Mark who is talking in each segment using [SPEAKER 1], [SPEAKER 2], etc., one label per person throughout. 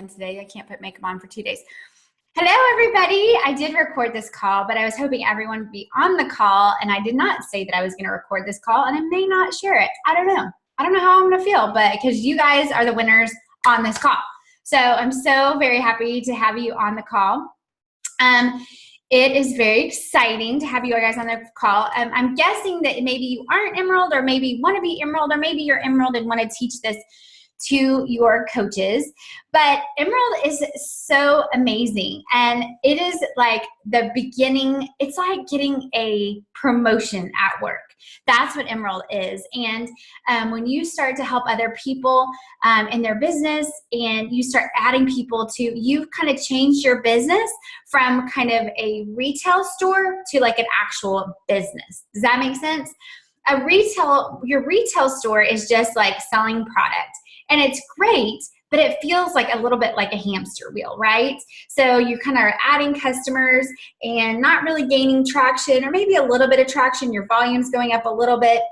[SPEAKER 1] today. I can't put makeup on for 2 days. Hello, everybody. I did record this call, but I was hoping everyone would be on the call, and I did not say that I was going to record this call, and I may not share it. I don't know. I don't know how I'm going to feel, but because you guys are the winners on this call. So I'm so very happy to have you on the call. It is very exciting to have you guys on the call. I'm guessing that maybe you aren't Emerald, or maybe you want to be Emerald, or maybe you're Emerald and want to teach this to your coaches. But Emerald is so amazing, and it is like the beginning. It's like getting a promotion at work. That's what Emerald is. And when you start to help other people in their business, and you start adding people to, you've kind of changed your business from kind of a retail store to like an actual business. Does that make sense? Your retail store is just like selling product. And it's great, but it feels like a little bit like a hamster wheel, right? So you kind of are adding customers and not really gaining traction, or maybe a little bit of traction. Your volume's going up a little bit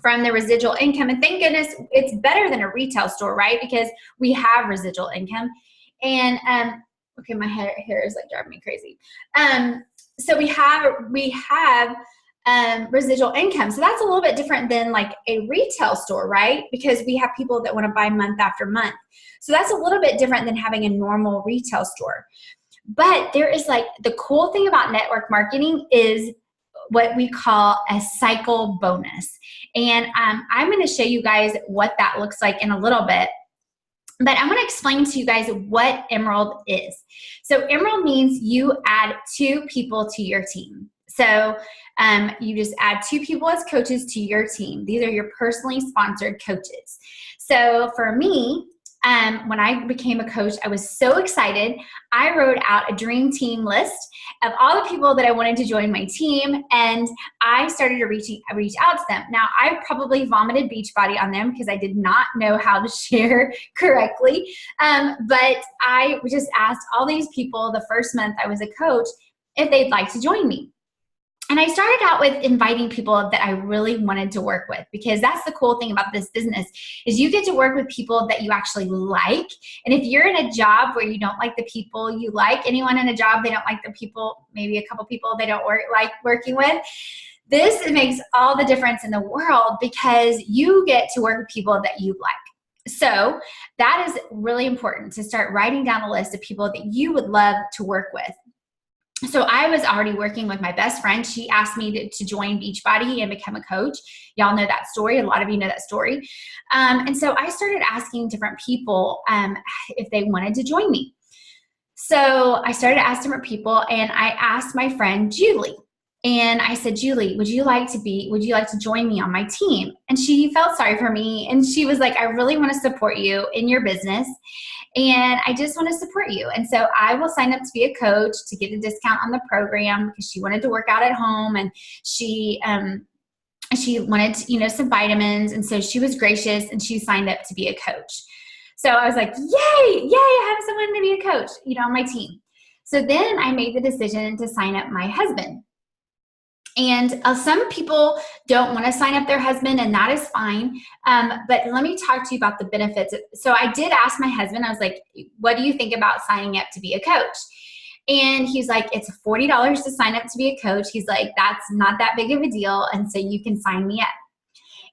[SPEAKER 1] from the residual income. And thank goodness it's better than a retail store, right? Because we have residual income. And okay, my hair is like driving me crazy. So we have residual income. So that's a little bit different than like a retail store, right? Because we have people that want to buy month after month. So that's a little bit different than having a normal retail store. But there is like, the cool thing about network marketing is what we call a cycle bonus. And I'm going to show you guys what that looks like in a little bit. But I'm going to explain to you guys what Emerald is. So Emerald means you add 2 people to your team. So you just add 2 people as coaches to your team. These are your personally sponsored coaches. So for me, when I became a coach, I was so excited. I wrote out a dream team list of all the people that I wanted to join my team, and I started to reach out to them. Now, I probably vomited Beachbody on them because I did not know how to share correctly, but I just asked all these people the first month I was a coach if they'd like to join me. And I started out with inviting people that I really wanted to work with, because that's the cool thing about this business is you get to work with people that you actually like. And if you're in a job where you don't like the people you like, anyone in a job, they don't like the people, maybe a couple people they don't like working with, this makes all the difference in the world, because you get to work with people that you like. So that is really important, to start writing down a list of people that you would love to work with. So I was already working with my best friend. She asked me to join Beachbody and become a coach. Y'all know that story. A lot of you know that story. And so I started asking different people if they wanted to join me. So I started to ask different people, and I asked my friend Julie. And I said, Julie, would you like to join me on my team? And she felt sorry for me. And she was like, I really want to support you in your business. And I just want to support you. And so I will sign up to be a coach to get a discount on the program, because she wanted to work out at home, and she wanted, some vitamins. And so she was gracious, and she signed up to be a coach. So I was like, yay, I have someone to be a coach, on my team. So then I made the decision to sign up my husband. And some people don't want to sign up their husband, and that is fine. But let me talk to you about the benefits. So I did ask my husband, I was like, what do you think about signing up to be a coach? And he's like, it's $40 to sign up to be a coach. He's like, that's not that big of a deal. And so you can sign me up.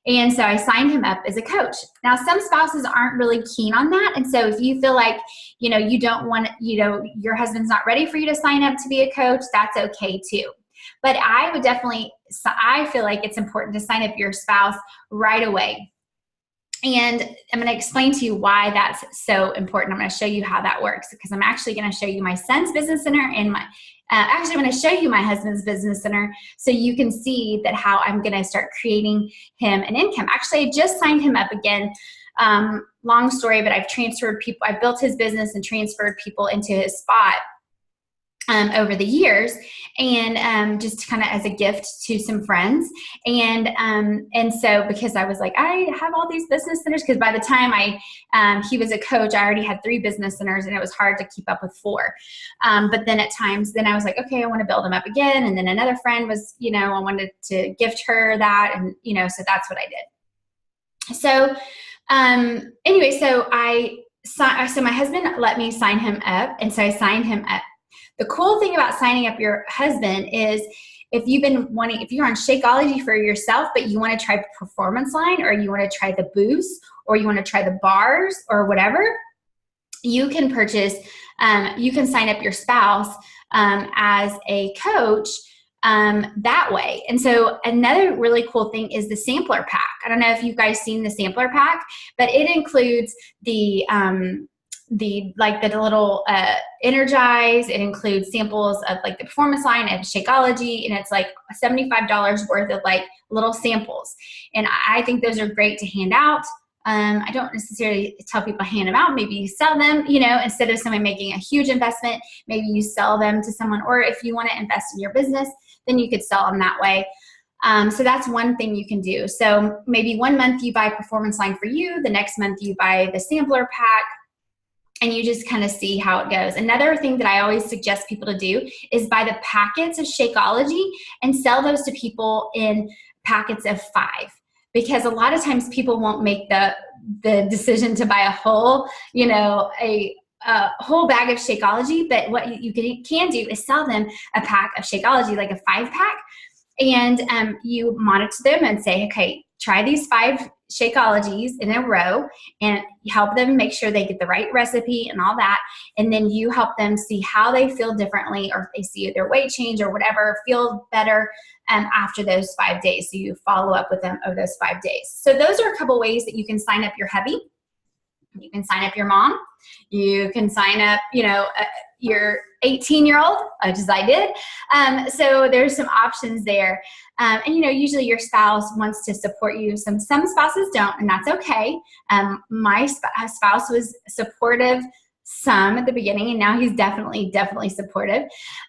[SPEAKER 1] And so I signed him up as a coach. Now, some spouses aren't really keen on that. And so if you feel like, you don't want, your husband's not ready for you to sign up to be a coach, that's okay too. But I feel like it's important to sign up your spouse right away. And I'm going to explain to you why that's so important. I'm going to show you how that works, because I'm actually going to show you my son's business center, and I'm going to show you my husband's business center, so you can see that how I'm going to start creating him an income. Actually, I just signed him up again. Long story, but I've transferred people. I built his business and transferred people into his spot over the years, and just kind of as a gift to some friends. And so because I was like, I have all these business centers, because by the time he was a coach, I already had 3 business centers, and it was hard to keep up with 4. But then at times, then I was like, okay, I want to build them up again. And then another friend was, I wanted to gift her that. And, so that's what I did. So anyway, so I so my husband let me sign him up, and so I signed him up. The cool thing about signing up your husband is if you're on Shakeology for yourself, but you want to try Performance Line, or you want to try the Boost, or you want to try the bars or whatever, you can you can sign up your spouse as a coach that way. And so another really cool thing is the sampler pack. I don't know if you guys seen the sampler pack, but it includes the little Energize. It includes samples of like the Performance Line and Shakeology, and it's like $75 worth of like little samples. And I think those are great to hand out. I don't necessarily tell people hand them out. Maybe you sell them, instead of someone making a huge investment, maybe you sell them to someone, or if you want to invest in your business, then you could sell them that way. So that's one thing you can do. So maybe 1 month you buy Performance Line for you, the next month you buy the sampler pack, and you just kind of see how it goes. Another thing that I always suggest people to do is buy the packets of Shakeology and sell those to people in packets of 5. Because a lot of times people won't make the decision to buy a whole, a whole bag of Shakeology. But what you can do is sell them a pack of Shakeology, like a 5-pack, and you monitor them and say, okay, try these 5 Shakeologies in a row, and help them make sure they get the right recipe and all that. And then you help them see how they feel differently, or if they see their weight change or whatever, feel better after those 5 days. So you follow up with them over those 5 days. So those are a couple ways that you can sign up your hubby. You can sign up your mom. You can sign up, your 18-year-old, which is I did. So there's some options there. And, usually your spouse wants to support you. Some spouses don't, and that's okay. My spouse was supportive some at the beginning, and now he's definitely supportive.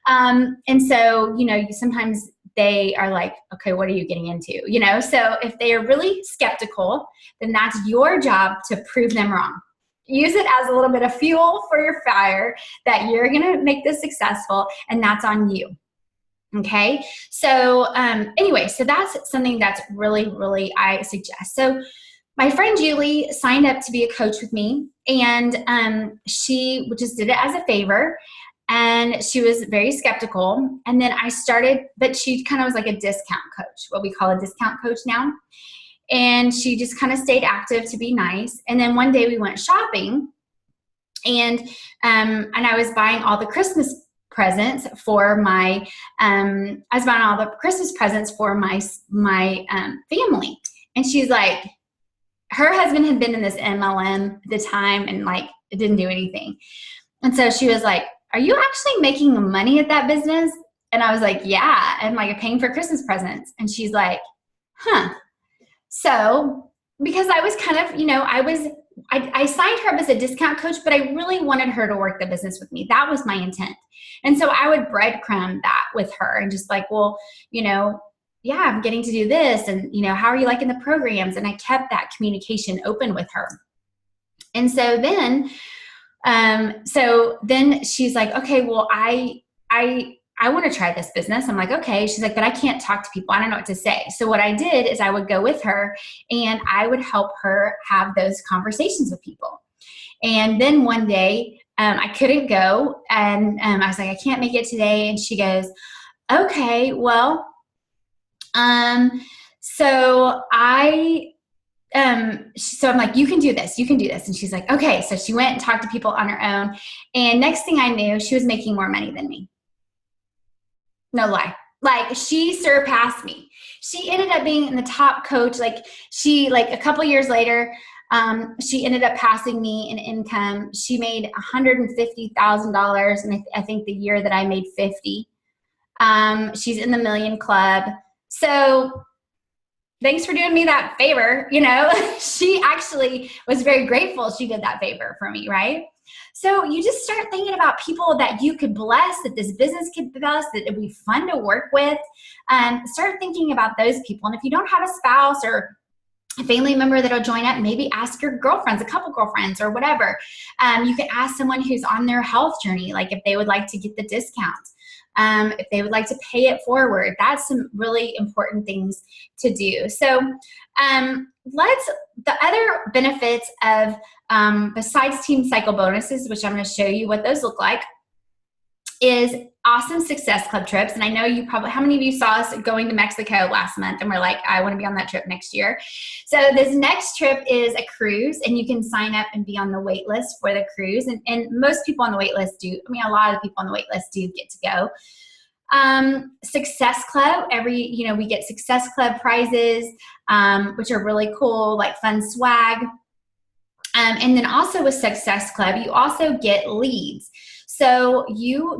[SPEAKER 1] And so, sometimes they are like, okay, what are you getting into? So if they are really skeptical, then that's your job to prove them wrong. Use it as a little bit of fuel for your fire that you're going to make this successful, and that's on you. Okay. So anyway, so that's something that's really, really I suggest. So my friend Julie signed up to be a coach with me, and she just did it as a favor. And she was very skeptical. And then I started, but she kind of was like a discount coach, what we call a discount coach now. And she just kind of stayed active to be nice. And then one day we went shopping, and I was buying all the Christmas presents for my family. And she's like, her husband had been in this MLM at the time, and like it didn't do anything. And so she was like, are you actually making money at that business? And I was like, yeah. And like paying for Christmas presents. And she's like, huh. So because I was kind of, I signed her up as a discount coach, but I really wanted her to work the business with me. That was my intent. And so I would breadcrumb that with her and just like, well, yeah, I'm getting to do this. And, how are you liking the programs? And I kept that communication open with her. And so then, she's like, okay, well, I want to try this business. I'm like, okay. She's like, but I can't talk to people. I don't know what to say. So what I did is I would go with her, and I would help her have those conversations with people. And then one day I couldn't go, and I was like, I can't make it today. And she goes, okay, well, so I'm like, you can do this. And she's like, okay. So she went and talked to people on her own. And next thing I knew, she was making more money than me. No lie. Like she surpassed me. She ended up being in the top coach. Like a couple years later, she ended up passing me in income. She made $150,000. And I think the year that I made 50, she's in the $1 million club. So thanks for doing me that favor. She actually was very grateful she did that favor for me. Right. So you just start thinking about people that you could bless, that this business could bless, that it would be fun to work with. Start thinking about those people. And if you don't have a spouse or a family member that'll join up, maybe ask your girlfriends, a couple girlfriends or whatever. You can ask someone who's on their health journey, like if they would like to get the discount. If they would like to pay it forward. That's some really important things to do. So let's the other benefits of, besides Team Cycle bonuses, which I'm going to show you what those look like, is awesome Success Club trips. And I know you probably, how many of you saw us going to Mexico last month and we're like, I want to be on that trip next year. So this next trip is a cruise, and you can sign up and be on the wait list for the cruise. And most people on the wait list do, I mean, a lot of people on the wait list do get to go. Success Club, we get Success Club prizes, which are really cool, like fun swag. And then also with Success Club, you also get leads. So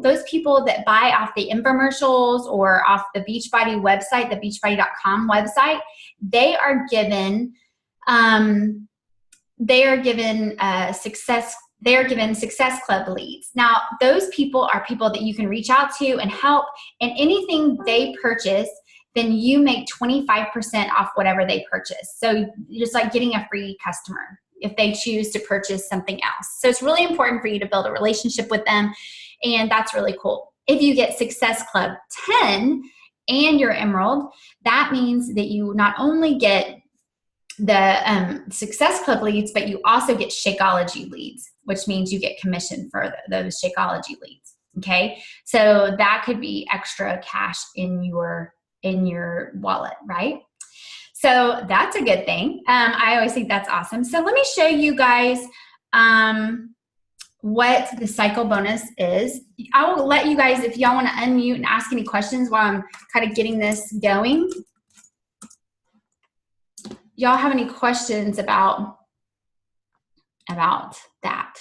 [SPEAKER 1] those people that buy off the infomercials or off the Beachbody website, the beachbody.com website, they are given Success Club leads. Now, those people are people that you can reach out to and help, and anything they purchase, then you make 25% off whatever they purchase. So just like getting a free customer if they choose to purchase something else. So it's really important for you to build a relationship with them, and that's really cool. If you get Success Club 10 and you're Emerald, that means that you not only get the Success Club leads, but you also get Shakeology leads, which means you get commission for those Shakeology leads. Okay, so that could be extra cash in your wallet, right? So that's a good thing. I always think that's awesome. So let me show you guys what the cycle bonus is. I will let you guys, if y'all want to unmute and ask any questions while I'm kind of getting this going. Y'all have any questions about that?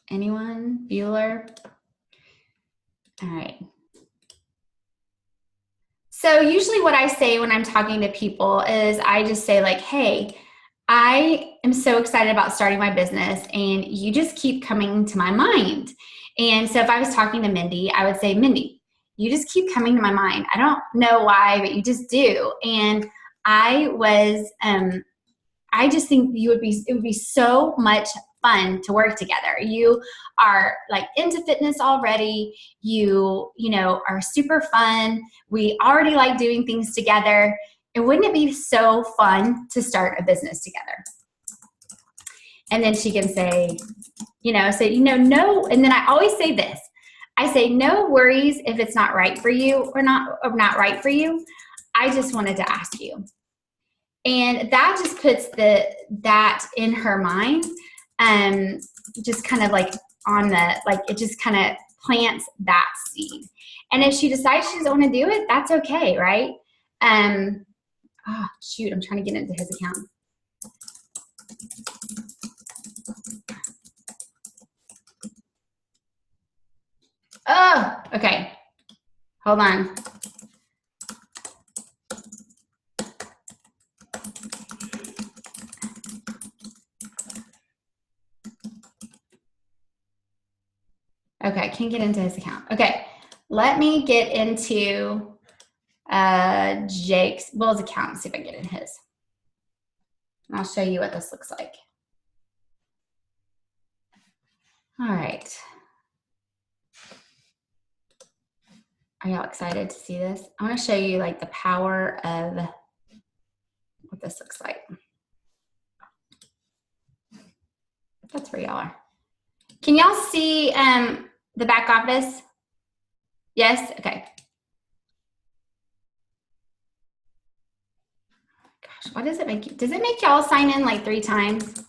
[SPEAKER 1] Anyone? Bueller? All right. So usually what I say when I'm talking to people is I just say like, hey, I am so excited about starting my business and you just keep coming to my mind. And so if I was talking to Mindy, I would say, Mindy, you just keep coming to my mind. I don't know why, but you just do. And I just think it would be so much fun to work together. You are like into fitness already. You are super fun. We already like doing things together. And wouldn't it be so fun to start a business together? And then she can say, no. And then I always say this. I say, no worries if it's not right for you or not right for you. I just wanted to ask you. And that just puts that in her mind. Just kind of like it just kind of plants that seed. And if she decides she doesn't want to do it, that's okay, right? Oh, shoot, I'm trying to get into his account. Oh, okay. Hold on. Okay, can't get into his account. Okay, let me get into Will's account and see if I can get in his. And I'll show you what this looks like. All right. Are y'all excited to see this? I want to show you like the power of what this looks like. That's where y'all are. Can y'all see the back office? Yes? Okay. Gosh, what does it make you? Does it make y'all sign in like 3 times?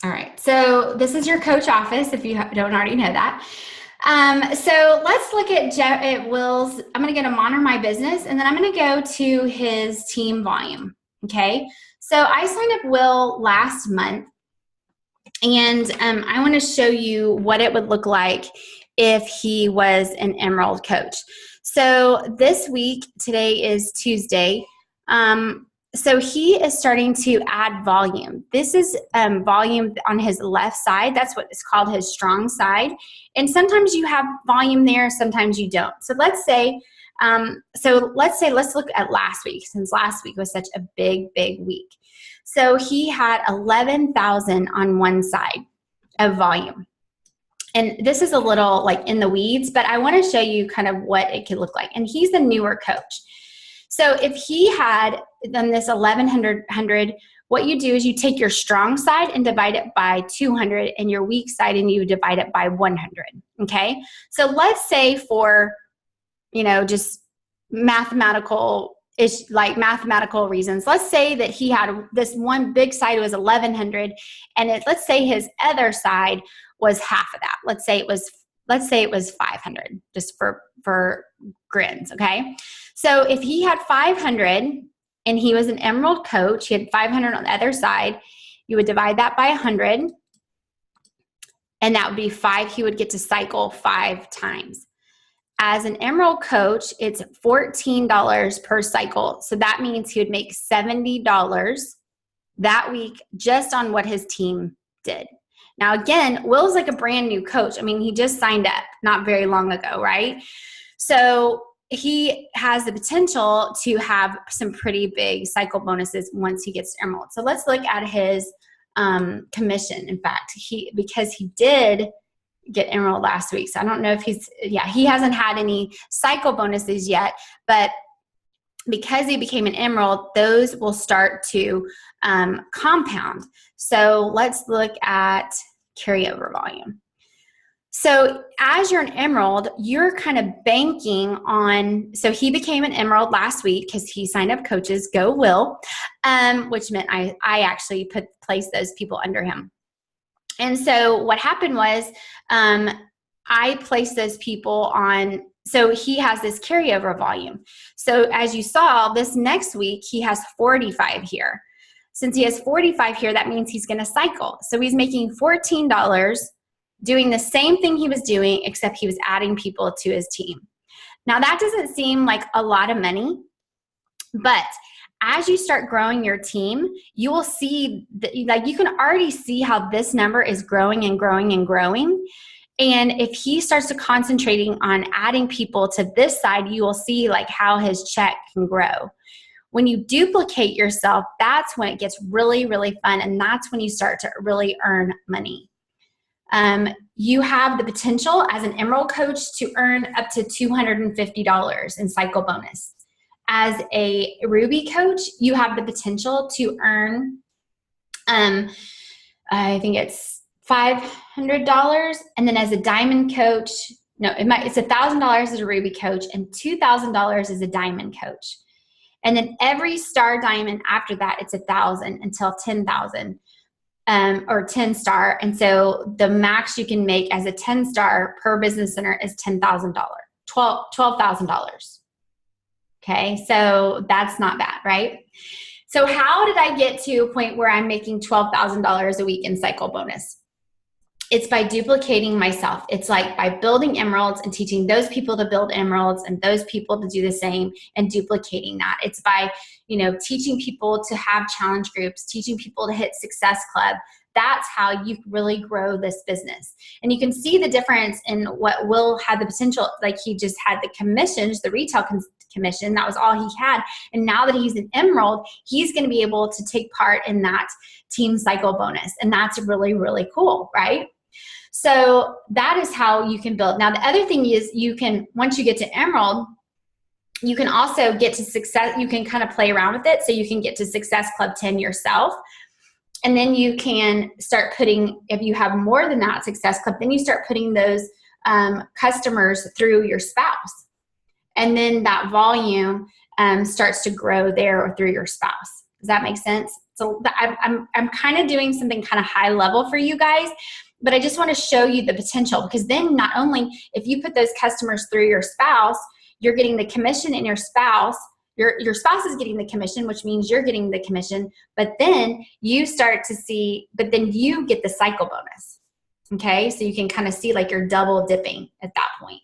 [SPEAKER 1] All right, so this is your coach office if you don't already know that. So let's look at Will's. I'm going to go to Monitor My Business, and then I'm going to go to his team volume. Okay, so I signed up Will last month, and I want to show you what it would look like if he was an Emerald coach. So this week, today is Tuesday. So he is starting to add volume. This is volume on his left side. That's what is called his strong side. And sometimes you have volume there, sometimes you don't. So let's look at last week, since last week was such a big week. So he had 11,000 on one side of volume. And this is a little like in the weeds, but I want to show you kind of what it could look like. And he's a newer coach. So if he had done this 1100, what you do is you take your strong side and divide it by 200 and your weak side and you divide it by 100. Okay. So let's say for, just mathematical reasons, let's say that he had this one big side was 1100 and let's say his other side was half of that. Let's say it was 500 just for grins. Okay. So if he had 500 and he was an Emerald coach, he had 500 on the other side, you would divide that by 100 and that would be 5. He would get to cycle 5 times. As an Emerald coach, it's $14 per cycle. So that means he would make $70 that week just on what his team did. Now, again, Will's like a brand new coach. I mean, he just signed up not very long ago, right? So he has the potential to have some pretty big cycle bonuses once he gets to Emerald. So let's look at his commission. In fact, because he did get Emerald last week. So I don't know if he hasn't had any cycle bonuses yet, but because he became an Emerald, those will start to compound. So let's look at carryover volume. So as you're an Emerald, you're kind of banking on, so he became an Emerald last week because he signed up coaches, go Will, which meant I actually placed those people under him. And so what happened was I placed those people on, so he has this carryover volume. So as you saw, this next week, he has 45 here. Since he has 45 here, that means he's going to cycle. So he's making $14 doing the same thing he was doing, except he was adding people to his team. Now that doesn't seem like a lot of money, but as you start growing your team, you will see that, like, you can already see how this number is growing and growing and growing. And if he starts to concentrating on adding people to this side, you will see like how his check can grow. When you duplicate yourself, that's when it gets really, really fun. And that's when you start to really earn money. You have the potential as an Emerald coach to earn up to $250 in cycle bonus. As a Ruby coach, you have the potential to earn, I think it's $500. And then as a Diamond coach, it's $1,000 as a Ruby coach and $2,000 as a Diamond coach. And then every star diamond after that, it's 1,000 until 10,000 or 10 star. And so the max you can make as a 10 star per business center is $10,000, $12,000. Okay, so that's not bad, right? So how did I get to a point where I'm making $12,000 a week in cycle bonus? It's by duplicating myself. It's like by building Emeralds and teaching those people to build Emeralds and those people to do the same and duplicating that. It's by, teaching people to have challenge groups, teaching people to hit Success Club. That's how you really grow this business. And you can see the difference in what Will had the potential, like he just had the commissions, the retail commission, that was all he had. And now that he's an Emerald, he's going to be able to take part in that team cycle bonus. And that's really, really cool, right? So that is how you can build. Now, the other thing is you can, once you get to Emerald, you can also get to success. You can kind of play around with it. So you can get to Success Club 10 yourself. And then you can start putting, if you have more than that Success Club, then you start putting those customers through your spouse. And then that volume starts to grow there or through your spouse. Does that make sense? So I'm kind of doing something kind of high level for you guys, but I just want to show you the potential, because then not only if you put those customers through your spouse, you're getting the commission in your spouse. Your spouse is getting the commission, which means you're getting the commission, but then you start to see, but then you get the cycle bonus. Okay, so you can kind of see like you're double dipping at that point.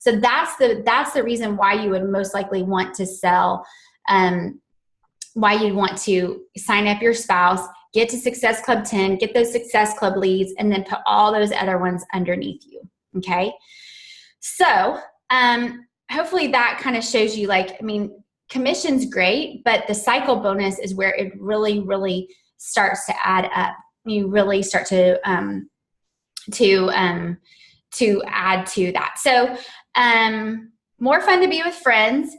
[SPEAKER 1] So that's the reason why you would most likely want to sell, why you'd want to sign up your spouse, get to Success Club 10, get those Success Club leads, and then put all those other ones underneath you. Okay, so hopefully that kind of shows you, like, I mean, commission's great, but the cycle bonus is where it really, really starts to add up. You really start to to add to that. So more fun to be with friends.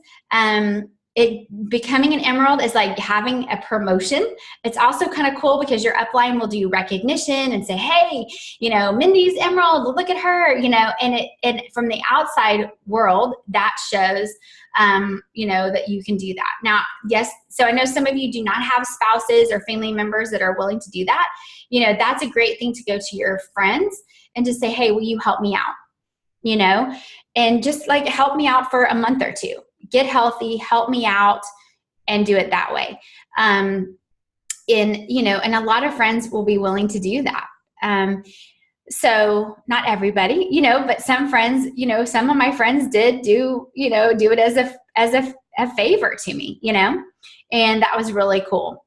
[SPEAKER 1] Becoming an Emerald is like having a promotion. It's also kind of cool because your upline will do recognition and say, hey, Mindy's Emerald, look at her, and from the outside world, that shows, that you can do that. Now, yes, so I know some of you do not have spouses or family members that are willing to do that. That's a great thing to go to your friends and just say, hey, will you help me out? And just like help me out for a month or two. Get healthy, help me out, and do it that way. And a lot of friends will be willing to do that. So not everybody, but some friends, some of my friends did do it as a favor to me, and that was really cool.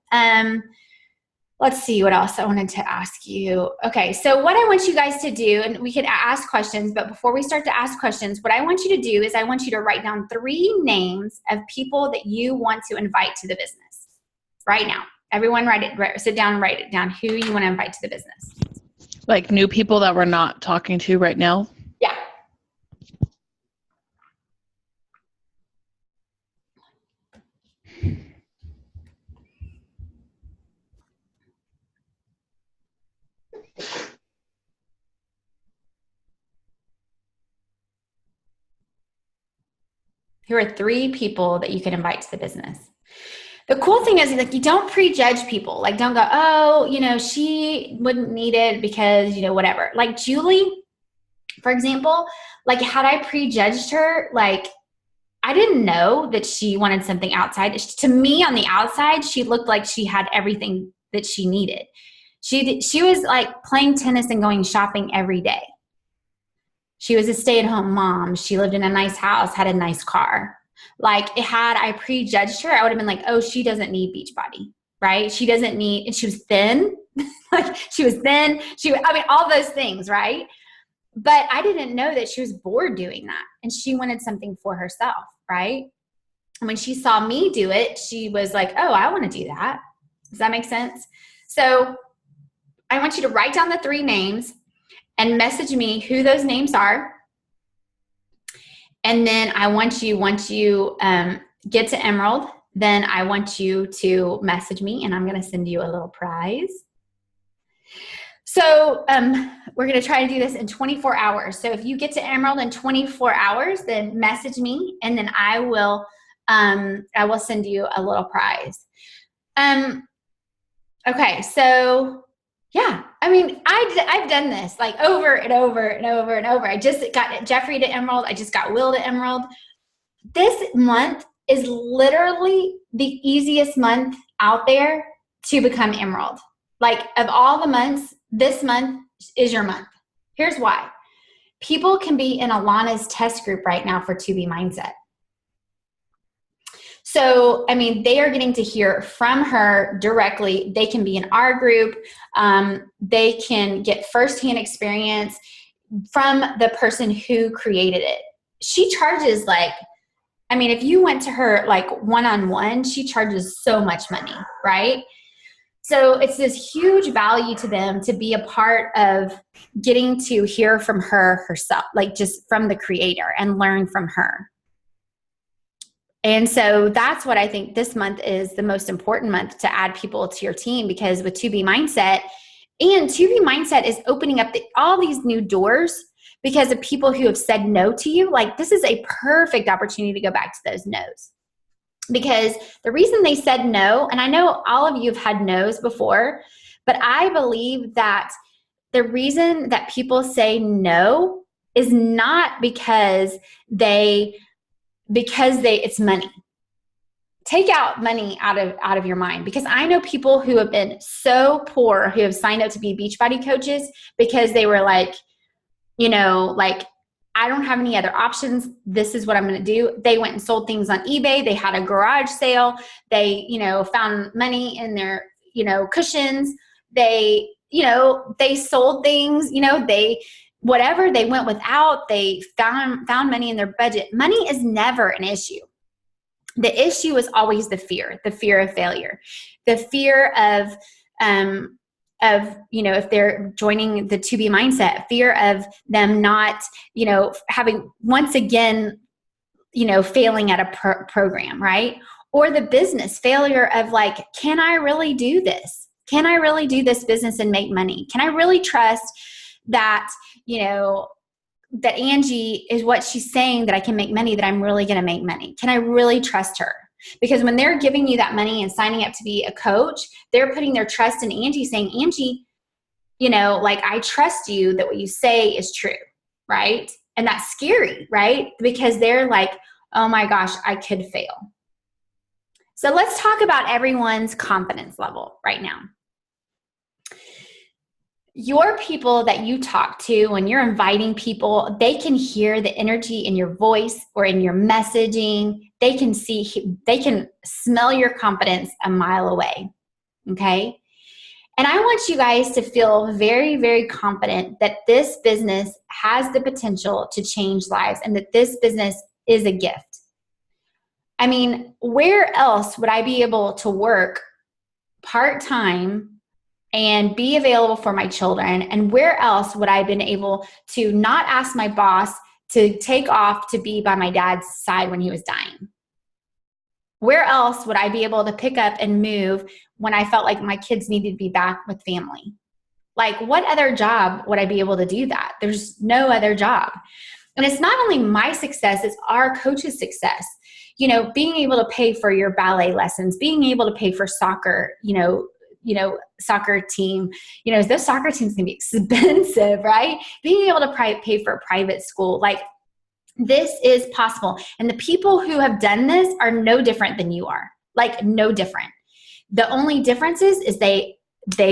[SPEAKER 1] Let's see what else I wanted to ask you. Okay, so what I want you guys to do, and we can ask questions, but before we start to ask questions, what I want you to do is I want you to write down 3 names of people that you want to invite to the business right now. Everyone sit down and write it down, who you want to invite to the business.
[SPEAKER 2] Like new people that we're not talking to right now?
[SPEAKER 1] Yeah. Here are 3 people that you can invite to the business. The cool thing is, like, you don't prejudge people. Like, don't go, oh, she wouldn't need it because, whatever. Like Julie, for example, like had I prejudged her, like I didn't know that she wanted something outside. To me, on the outside, she looked like she had everything that she needed. She was like playing tennis and going shopping every day. She was a stay-at-home mom. She lived in a nice house, had a nice car. Like, had I prejudged her, I would have been like, oh, she doesn't need Beachbody, right? She doesn't need, and she was thin. Like, she was thin. All those things, right? But I didn't know that she was bored doing that. And she wanted something for herself, right? And when she saw me do it, she was like, oh, I want to do that. Does that make sense? So I want you to write down the 3 names and message me who those names are. And then I want you, once you get to Emerald, then I want you to message me and I'm going to send you a little prize. So we're going to try to do this in 24 hours. So if you get to Emerald in 24 hours, then message me and then I will send you a little prize. Okay, so yeah, I've done this like over and over and over and over. I just got Jeffrey to Emerald. I just got Will to Emerald. This month is literally the easiest month out there to become Emerald. Like, of all the months, this month is your month. Here's why. People can be in Alana's test group right now for 2B Mindset. So, they are getting to hear from her directly. They can be in our group. They can get firsthand experience from the person who created it. She charges if you went to her like one-on-one, she charges so much money, right? So it's this huge value to them to be a part of getting to hear from her herself, like just from the creator and learn from her. And so that's what I think this month is the most important month to add people to your team, because with 2B Mindset, and 2B Mindset is opening up all these new doors because of people who have said no to you. Like, this is a perfect opportunity to go back to those no's. Because the reason they said no, and I know all of you have had no's before, but I believe that the reason that people say no is not because it's money. Take out money out of your mind, because I know people who have been so poor who have signed up to be Beachbody coaches because they were like, I don't have any other options. This is what I'm going to do. They went and sold things on eBay. They had a garage sale. They, found money in their, cushions. They sold things, whatever they went without, they found money in their budget. Money is never an issue. The issue is always the fear of failure, the fear of of, if they're joining the 2B mindset, fear of them not, having once again, failing at a program, right? Or the business failure of like, can I really do this? Can I really do this business and make money? Can I really trust that, that Angie is what she's saying, that I can make money, that I'm really going to make money? Can I really trust her? Because when they're giving you that money and signing up to be a coach, they're putting their trust in Angie, saying, Angie, I trust you that what you say is true, right? And that's scary, right? Because they're like, oh my gosh, I could fail. So let's talk about everyone's confidence level right now. Your people that you talk to, when you're inviting people, they can hear the energy in your voice or in your messaging. They can smell your confidence a mile away. Okay. And I want you guys to feel very, very confident that this business has the potential to change lives and that this business is a gift. I mean, where else would I be able to work part-time and be available for my children? And where else would I have been able to not ask my boss to take off to be by my dad's side when he was dying? Where else would I be able to pick up and move when I felt like my kids needed to be back with family? Like, what other job would I be able to do that? There's no other job. And it's not only my success, it's our coach's success. Being able to pay for your ballet lessons, being able to pay for soccer, soccer team, those soccer teams can be expensive, right? Being able to pay for a private school, like, this is possible. And the people who have done this are no different than you are, like no different. The only difference is they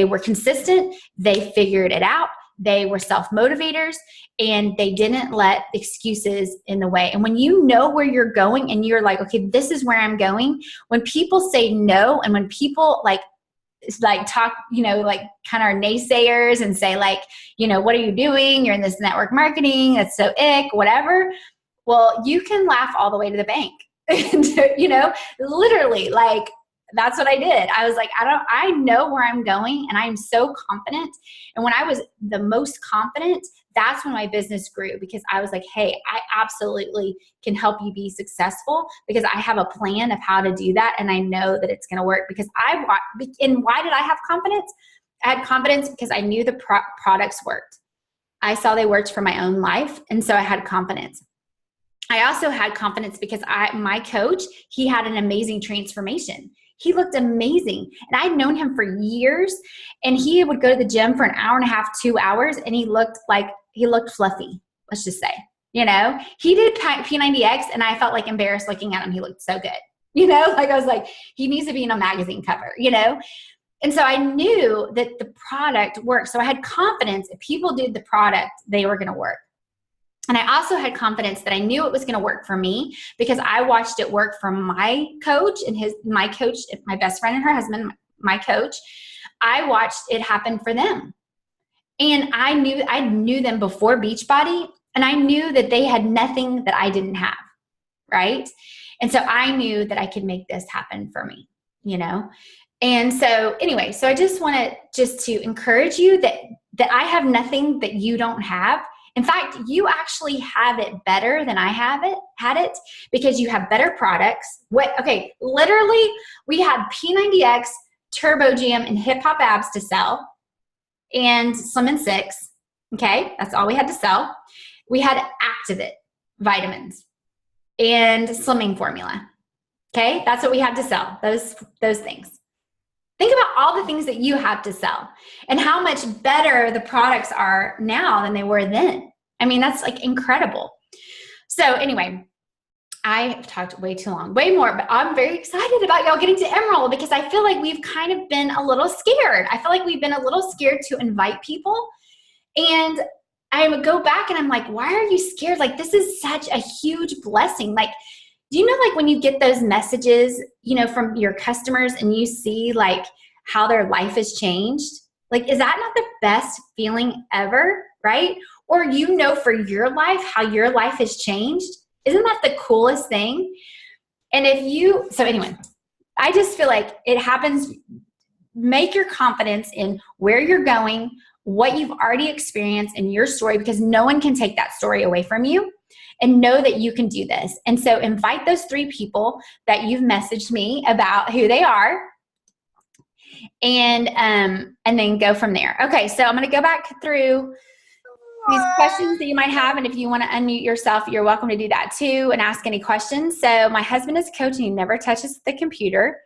[SPEAKER 1] were consistent. They figured it out. They were self-motivators, and they didn't let excuses in the way. And when you know where you're going and you're like, okay, this is where I'm going. When people say no, and when people like talk, like kind of are naysayers and say like, what are you doing? You're in this network marketing. That's so ick, whatever. Well, you can laugh all the way to the bank. Literally, like, that's what I did. I was like, I know where I'm going, and I'm so confident. And when I was the most confident, that's when my business grew, because I was like, hey, I absolutely can help you be successful because I have a plan of how to do that. And I know that it's going to work because and why did I have confidence? I had confidence because I knew the products worked. I saw they worked for my own life. And so I had confidence. I also had confidence because my coach, he had an amazing transformation. He looked amazing. And I'd known him for years, and he would go to the gym for an hour and a half, 2 hours, and he looked fluffy, let's just say. He did P90X, and I felt like embarrassed looking at him. He looked so good. I was like, he needs to be in a magazine cover, And so I knew that the product worked. So I had confidence if people did the product, they were going to work. And I also had confidence that I knew it was going to work for me because I watched it work for my coach and my coach, my best friend and her husband, my coach. I watched it happen for them. And I knew them before Beachbody, and I knew that they had nothing that I didn't have, right? And so I knew that I could make this happen for me, And so anyway, so I just wanted to encourage you that I have nothing that you don't have. In fact, you actually have it better than I had it because you have better products. Literally, we had P90X, Turbo Jam, and Hip Hop Abs to sell, and Slim in 6. Okay, that's all we had to sell. We had Activit vitamins and slimming formula. Okay, that's what we had to sell, those things. Think about all the things that you have to sell and how much better the products are now than they were then. I mean, that's like incredible. So anyway, I talked way too long, way more, but I'm very excited about y'all getting to Emerald because I feel like we've kind of been a little scared. I feel like we've been a little scared to invite people. And I would go back and I'm like, why are you scared? Like, this is such a huge blessing. Like, do you know, like when you get those messages, from your customers and you see like how their life has changed? Like, is that not the best feeling ever, right? Or for your life, how your life has changed? Isn't that the coolest thing? And so anyway, I just feel like it happens make your confidence in where you're going, what you've already experienced in your story, because no one can take that story away from you, and know that you can do this. And so invite those 3 people that you've messaged me about who they are, and then go from there. Okay, so I'm going to go back through these questions that you might have, and if you want to unmute yourself, you're welcome to do that too and ask any questions. So my husband is a coach and he never touches the computer.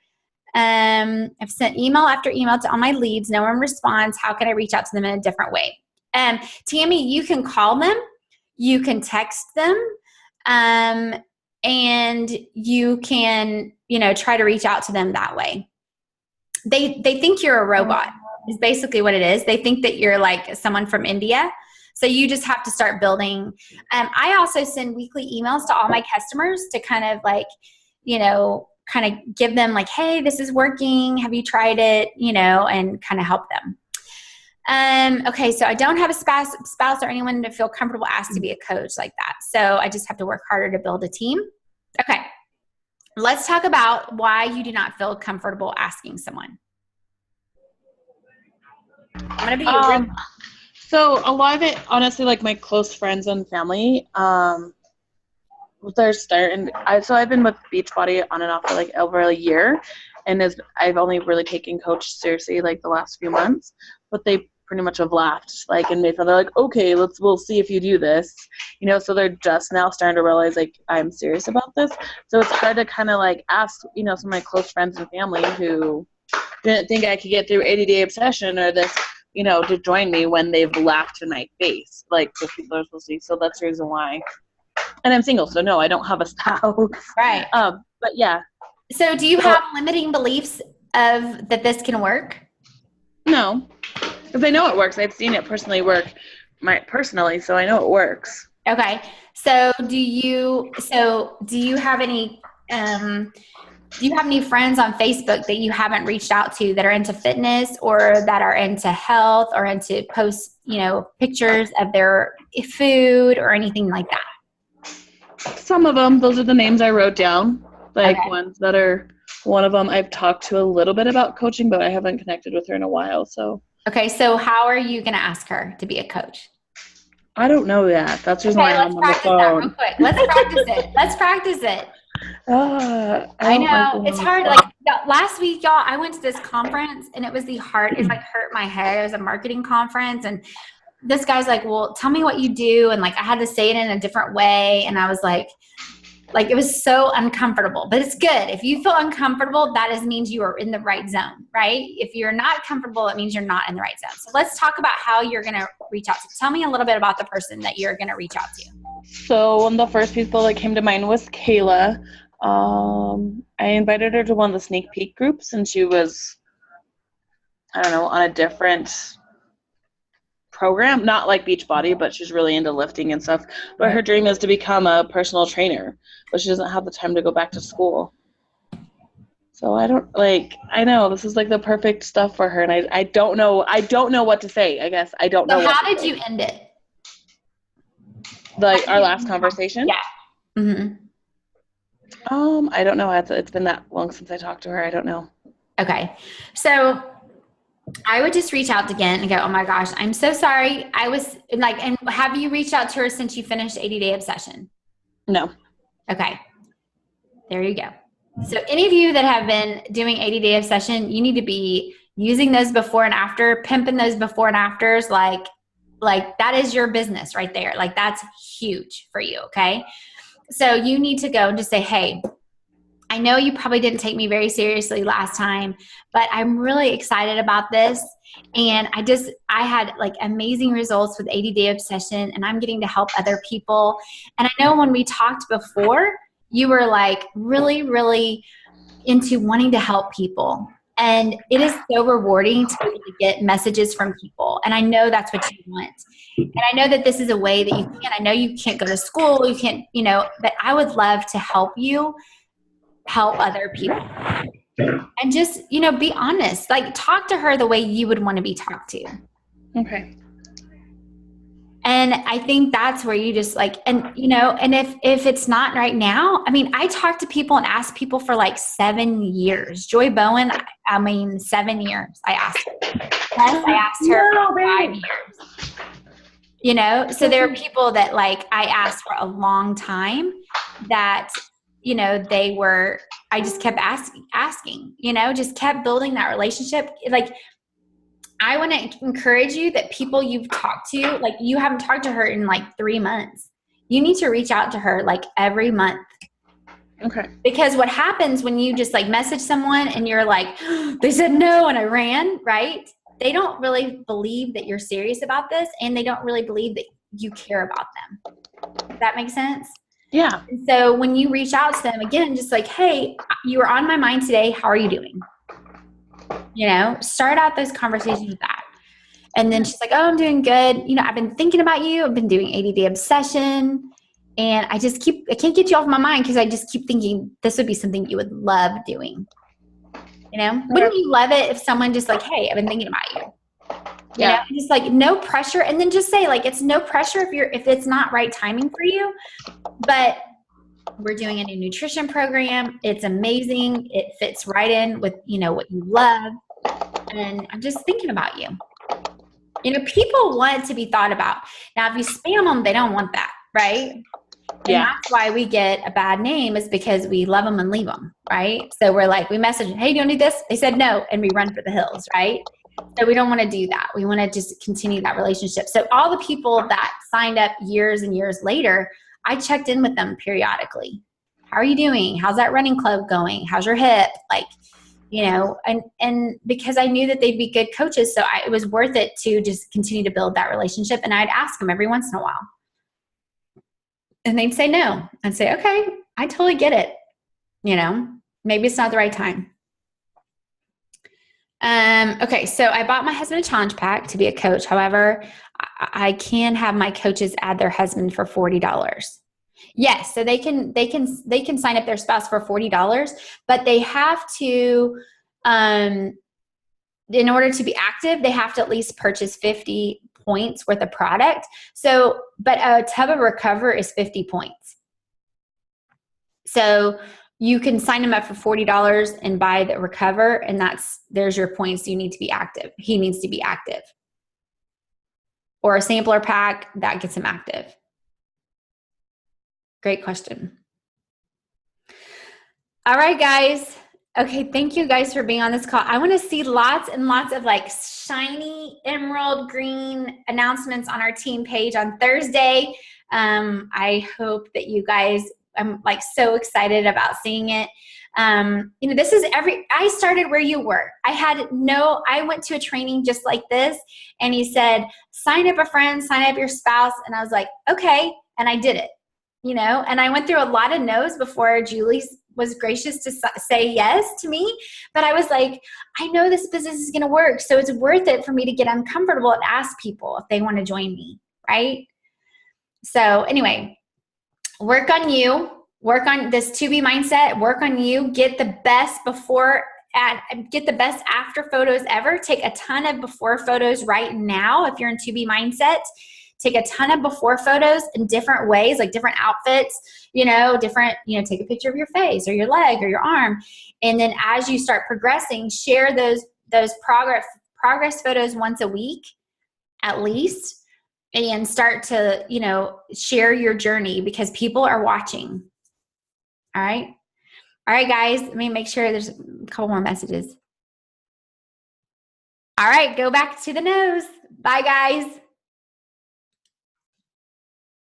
[SPEAKER 1] I've sent email after email to all my leads. No one responds. How can I reach out to them in a different way? Tammy, you can call them, you can text them, and you can, try to reach out to them that way. They think you're a robot is basically what it is. They think that you're like someone from India. So you just have to start building. I also send weekly emails to all my customers to kind of like, kind of give them like, hey, this is working. Have you tried it? And kind of help them. Okay, so I don't have a spouse or anyone to feel comfortable asked to be a coach like that. So I just have to work harder to build a team. Okay, let's talk about why you do not feel comfortable asking someone. I'm gonna be
[SPEAKER 2] So a lot of it, honestly, like my close friends and family, they're starting. So I've been with Beachbody on and off for like over a year, and I've only really taken Coach seriously like the last few months. But they pretty much have laughed, like, and made fun. They're like, okay, we'll see if you do this, So they're just now starting to realize like I'm serious about this. So it's hard to kind of like ask, some of my close friends and family who didn't think I could get through 80-day obsession or this, to join me when they've laughed in my face, like the people are supposed to see. So that's the reason why. And I'm single, so no, I don't have a spouse.
[SPEAKER 1] Right.
[SPEAKER 2] But yeah.
[SPEAKER 1] So do you have limiting beliefs of that this can work?
[SPEAKER 2] No, because I know it works. I've seen it personally work, so I know it works.
[SPEAKER 1] Okay. So do you have any do you have any friends on Facebook that you haven't reached out to that are into fitness or that are into health or into post, pictures of their food or anything like that?
[SPEAKER 2] Some of them, those are the names I wrote down. Like ones that are, one of them I've talked to a little bit about coaching, but I haven't connected with her in a while. So.
[SPEAKER 1] Okay. So how are you going to ask her to be a coach?
[SPEAKER 2] I don't know yet. That's just why I'm on the phone.
[SPEAKER 1] That real quick. Let's practice it. I know it's hard. Like last week, y'all, I went to this conference and it was it like hurt my head. It was a marketing conference, and this guy's like, "Well, tell me what you do," and like I had to say it in a different way, and I was like it was so uncomfortable. But it's good if you feel uncomfortable. That means you are in the right zone, right? If you're not comfortable, it means you're not in the right zone. So let's talk about how you're going to reach out to. Tell me a little bit about the person that you're going to reach out to.
[SPEAKER 2] So one of the first people that came to mind was Kayla. I invited her to one of the sneak peek groups, and she was, I don't know, on a different program, not like Beachbody, but she's really into lifting and stuff. But her dream is to become a personal trainer, but she doesn't have the time to go back to school. So I know this is like the perfect stuff for her, and I don't know what to say. I guess I don't know.
[SPEAKER 1] So how did you end it?
[SPEAKER 2] Like our last conversation?
[SPEAKER 1] Yeah. Mm-hmm.
[SPEAKER 2] I don't know. It's been that long since I talked to her. I don't know.
[SPEAKER 1] Okay. So I would just reach out again and go, oh my gosh, I'm so sorry. I was like, and have you reached out to her since you finished 80-day obsession?
[SPEAKER 2] No.
[SPEAKER 1] Okay. There you go. So any of you that have been doing 80-day obsession, you need to be using those before and after, pimping those before and afters. Like that is your business right there. Like that's huge for you. Okay. So you need to go and just say, hey, I know you probably didn't take me very seriously last time, but I'm really excited about this. And I had like amazing results with 80-day obsession, and I'm getting to help other people. And I know when we talked before, you were like really, really into wanting to help people. And it is so rewarding to be able to get messages from people. And I know that's what you want. And I know that this is a way that you can. I know you can't go to school, you can't, but I would love to help you help other people. And just, be honest. Like talk to her the way you would want to be talked to.
[SPEAKER 2] Okay.
[SPEAKER 1] And I think that's where you just like, and you know, and if it's not right now, I mean, I talk to people and ask people for like 7 years. Joy Bowen, I mean, 7 years. I asked her. Yes, I asked her for 5 years. You know, so there are people that like I asked for a long time that, you know, I just kept asking, you know, just kept building that relationship. Like, I want to encourage you that people you've talked to, like you haven't talked to her in like 3 months. You need to reach out to her like every month.
[SPEAKER 2] Okay.
[SPEAKER 1] Because what happens when you just like message someone and you're like, oh, they said no and I ran, right? They don't really believe that you're serious about this, and they don't really believe that you care about them. Does that make sense?
[SPEAKER 2] Yeah.
[SPEAKER 1] And so when you reach out to them again, just like, hey, you were on my mind today. How are you doing? You know, start out those conversations with that. And then she's like, oh, I'm doing good. You know, I've been thinking about you. I've been doing ADD obsession. And I can't get you off my mind because I just keep thinking this would be something you would love doing. You know, wouldn't you love it if someone just like, hey, I've been thinking about you. You know, just like no pressure. And then just say like, it's no pressure if it's not right timing for you, but we're doing a new nutrition program. It's amazing. It fits right in with, you know, what you love. And I'm just thinking about you. You know, people want to be thought about. Now, if you spam them, they don't want that, right? And that's why we get a bad name, is because we love them and leave them, right? So we're like, we message, hey, do you want to do this? They said no, and we run for the hills, right? So we don't want to do that. We want to just continue that relationship. So all the people that signed up years and years later, I checked in with them periodically. How are you doing? How's that running club going? How's your hip? Like, you know, and because I knew that they'd be good coaches, so it was worth it to just continue to build that relationship. And I'd ask them every once in a while. And they'd say no. I'd say, okay, I totally get it. You know, maybe it's not the right time. Okay, so I bought my husband a challenge pack to be a coach. However, I can have my coaches add their husband for $40. Yes, so they can sign up their spouse for $40, but they have to, in order to be active, they have to at least purchase 50 points worth of product. So, but a Tub of Recover is 50 points. So you can sign him up for $40 and buy the Recover, and there's your points. You need to be active. He needs to be active. Or a sampler pack that gets him active. Great question. All right, guys. Okay, thank you guys for being on this call. I want to see lots and lots of like shiny emerald green announcements on our team page on Thursday. I hope that you guys, I'm like so excited about seeing it. You know, this is I started where you were. I went to a training just like this, and he said, sign up a friend, sign up your spouse. And I was like, okay. And I did it, you know, and I went through a lot of no's before Julie was gracious to say yes to me. But I was like, I know this business is going to work. So it's worth it for me to get uncomfortable and ask people if they want to join me. Right. So anyway, work on you, work on this 2B mindset, work on you, get the best before and get the best after photos ever. Take a ton of before photos right now. If you're in 2B mindset, take a ton of before photos in different ways, like different outfits, take a picture of your face or your leg or your arm. And then as you start progressing, share those progress photos once a week at least, and start to, share your journey because people are watching. All right. All right, guys, let me make sure there's a couple more messages. All right, go back to the nose. Bye, guys.